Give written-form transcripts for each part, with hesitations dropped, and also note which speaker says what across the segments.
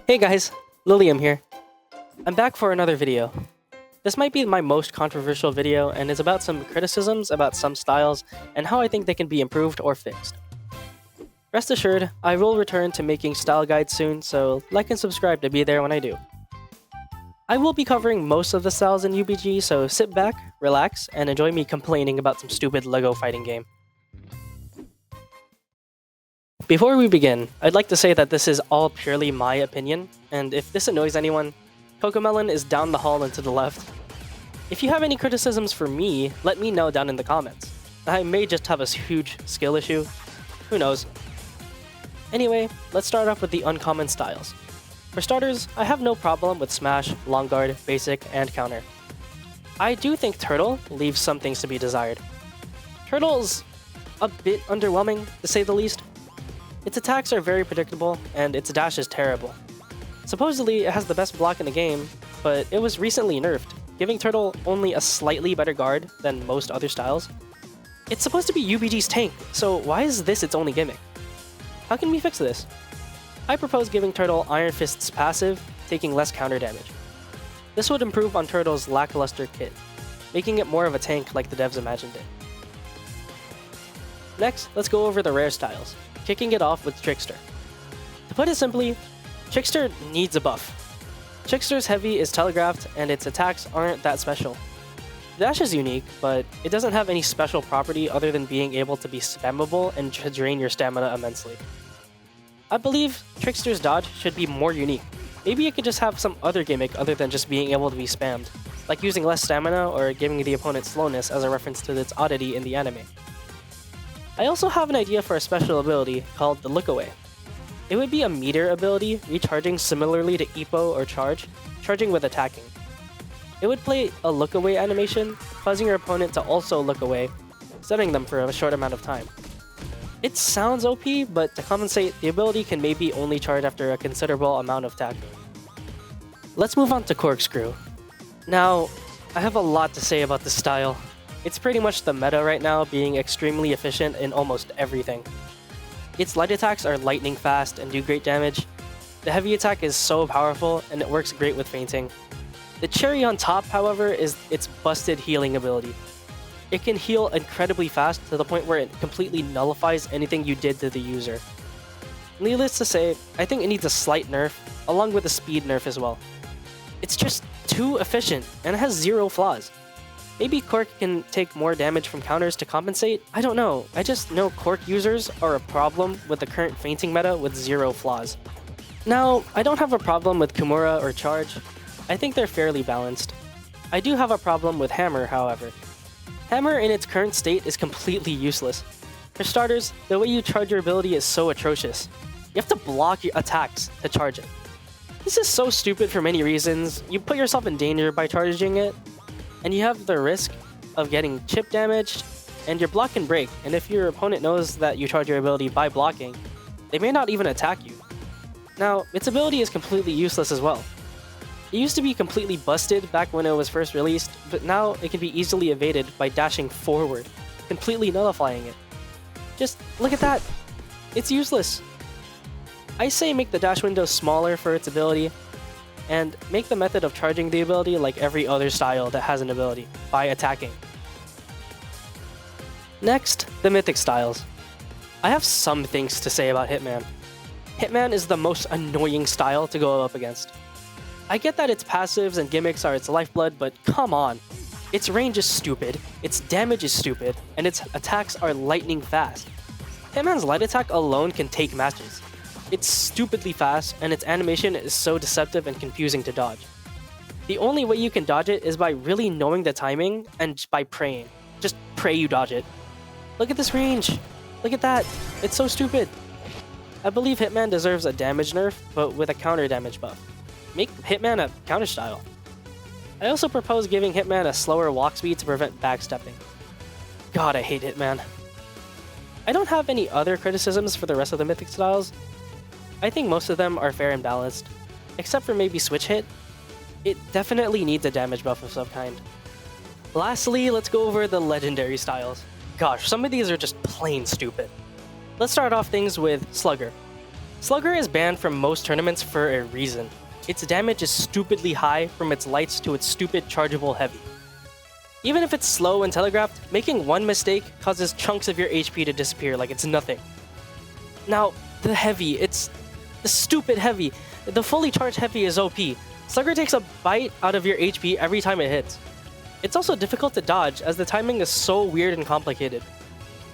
Speaker 1: Hey guys, Lilium here. I'm back for another video. This might be my most controversial video and is about some criticisms about some styles and how I think they can be improved or fixed. Rest assured, I will return to making style guides soon, so like and subscribe to be there when I do. I will be covering most of the styles in UBG, so sit back, relax, and enjoy me complaining about some stupid LEGO fighting game. Before we begin, I'd like to say that this is all purely my opinion, and if this annoys anyone, Cocomelon is down the hall and to the left. If you have any criticisms for me, let me know down in the comments. I may just have a huge skill issue. Who knows? Anyway, let's start off with the uncommon styles. For starters, I have no problem with Smash, Long Guard, Basic, and Counter. I do think Turtle leaves some things to be desired. Turtle's a bit underwhelming, to say the least. Its attacks are very predictable, and its dash is terrible. Supposedly, it has the best block in the game, but it was recently nerfed, giving Turtle only a slightly better guard than most other styles. It's supposed to be UBG's tank, so why is this its only gimmick? How can we fix this? I propose giving Turtle Iron Fist's passive, taking less counter damage. This would improve on Turtle's lackluster kit, making it more of a tank like the devs imagined it. Next, let's go over the rare styles, kicking it off with Trickster. To put it simply, Trickster needs a buff. Trickster's heavy is telegraphed and its attacks aren't that special. The dash is unique, but it doesn't have any special property other than being able to be spammable and to drain your stamina immensely. I believe Trickster's dodge should be more unique. Maybe it could just have some other gimmick other than just being able to be spammed, like using less stamina or giving the opponent slowness as a reference to its oddity in the anime. I also have an idea for a special ability called the Look Away. It would be a meter ability, recharging similarly to Ippo or Charge, charging with attacking. It would play a look away animation, causing your opponent to also look away, stunning them for a short amount of time. It sounds OP, but to compensate, the ability can maybe only charge after a considerable amount of tackling. Let's move on to Corkscrew. Now, I have a lot to say about this style. It's pretty much the meta right now, being extremely efficient in almost everything. Its light attacks are lightning fast and do great damage. The heavy attack is so powerful and it works great with fainting. The cherry on top, however, is its busted healing ability. It can heal incredibly fast to the point where it completely nullifies anything you did to the user. Needless to say, I think it needs a slight nerf, along with a speed nerf as well. It's just too efficient and it has zero flaws. Maybe Cork can take more damage from counters to compensate? I don't know. I just know Cork users are a problem with the current fainting meta with zero flaws. Now, I don't have a problem with Kimura or Charge. I think they're fairly balanced. I do have a problem with Hammer, however. Hammer in its current state is completely useless. For starters, the way you charge your ability is so atrocious. You have to block your attacks to charge it. This is so stupid for many reasons. You put yourself in danger by charging it, and you have the risk of getting chip damaged, and your block can break, and if your opponent knows that you charge your ability by blocking, they may not even attack you. Now, its ability is completely useless as well. It used to be completely busted back when it was first released, but now it can be easily evaded by dashing forward, completely nullifying it. Just look at that! It's useless! I say make the dash window smaller for its ability, and make the method of charging the ability like every other style that has an ability, by attacking. Next, the Mythic styles. I have some things to say about Hitman. Hitman is the most annoying style to go up against. I get that its passives and gimmicks are its lifeblood, but come on. Its range is stupid, its damage is stupid, and its attacks are lightning fast. Hitman's light attack alone can take matches. It's stupidly fast, and its animation is so deceptive and confusing to dodge. The only way you can dodge it is by really knowing the timing and by praying. Just pray you dodge it. Look at this range! Look at that! It's so stupid! I believe Hitman deserves a damage nerf, but with a counter damage buff. Make Hitman a counter style. I also propose giving Hitman a slower walk speed to prevent backstepping. God, I hate Hitman. I don't have any other criticisms for the rest of the Mythic styles. I think most of them are fair and balanced, except for maybe Switch Hit. It definitely needs a damage buff of some kind. Lastly, let's go over the legendary styles. Gosh, some of these are just plain stupid. Let's start off things with Slugger. Slugger is banned from most tournaments for a reason. Its damage is stupidly high from its lights to its stupid chargeable heavy. Even if it's slow and telegraphed, making one mistake causes chunks of your HP to disappear like it's nothing. Now, the heavy, it's the stupid heavy. The fully charged heavy is OP. Slugger takes a bite out of your HP every time it hits. It's also difficult to dodge as the timing is so weird and complicated.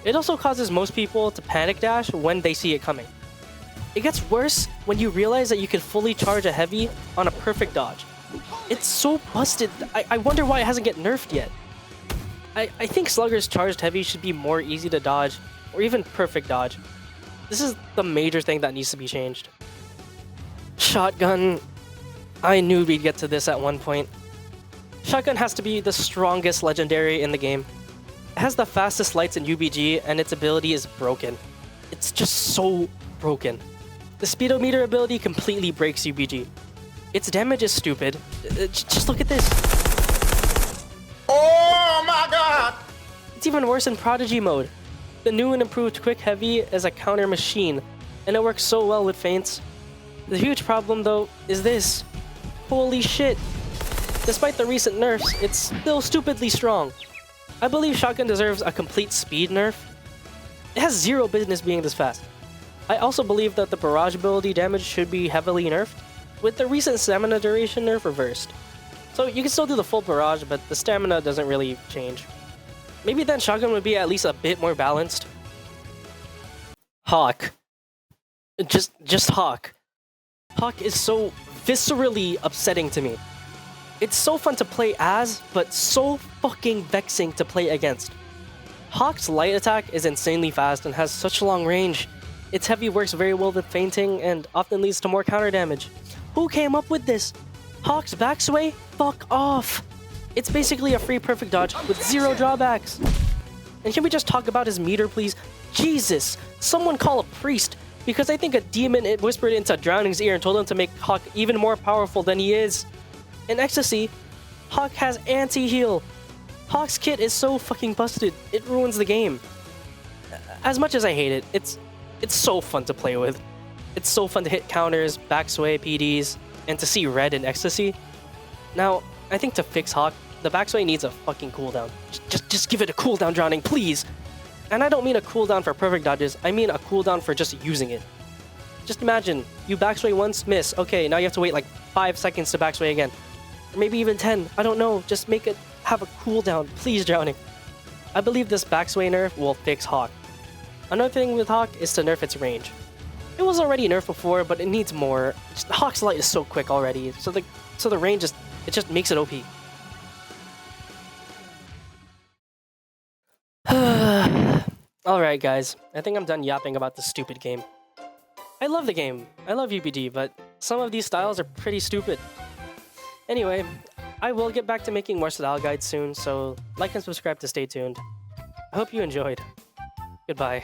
Speaker 1: It also causes most people to panic dash when they see it coming. It gets worse when you realize that you can fully charge a heavy on a perfect dodge. It's so busted, I wonder why it hasn't get nerfed yet. I think Slugger's charged heavy should be more easy to dodge, or even perfect dodge. This is the major thing that needs to be changed. Shotgun. I knew we'd get to this at one point. Shotgun has to be the strongest legendary in the game. It has the fastest lights in UBG, and its ability is broken. It's just so broken. The speedometer ability completely breaks UBG. Its damage is stupid. Just look at this.
Speaker 2: Oh my god!
Speaker 1: It's even worse in Prodigy mode. The new and improved Quick Heavy is a counter machine, and it works so well with feints. The huge problem though is this. Holy shit. Despite the recent nerfs, it's still stupidly strong. I believe Shotgun deserves a complete speed nerf. It has zero business being this fast. I also believe that the barrage ability damage should be heavily nerfed, with the recent stamina duration nerf reversed. So you can still do the full barrage, but the stamina doesn't really change. Maybe then Shotgun would be at least a bit more balanced. Hawk. Just Hawk. Hawk is so viscerally upsetting to me. It's so fun to play as, but so fucking vexing to play against. Hawk's light attack is insanely fast and has such long range. Its heavy works very well with feinting and often leads to more counter damage. Who came up with this? Hawk's backsway? Fuck off! It's basically a free perfect dodge with zero drawbacks. And can we just talk about his meter, please? Jesus! Someone call a priest, because I think a demon whispered into Drowning's ear and told him to make Hawk even more powerful than he is. In Ecstasy, Hawk has anti-heal. Hawk's kit is so fucking busted, it ruins the game. As much as I hate it, it's so fun to play with. It's so fun to hit counters, backsway, PDs, and to see red in Ecstasy. Now, I think to fix Hawk, the backsway needs a fucking cooldown. Just give it a cooldown, Drowning, please! And I don't mean a cooldown for perfect dodges, I mean a cooldown for just using it. Just imagine, you backsway once, miss, okay, now you have to wait like 5 seconds to backsway again. Or maybe even 10, I don't know, just make it have a cooldown, please, Drowning. I believe this backsway nerf will fix Hawk. Another thing with Hawk is to nerf its range. It was already nerfed before, but it needs more. Hawk's light is so quick already, so the range just makes it OP. Alright guys, I think I'm done yapping about this stupid game. I love the game, I love UBG, but some of these styles are pretty stupid. Anyway, I will get back to making more style guides soon, so like and subscribe to stay tuned. I hope you enjoyed. Goodbye.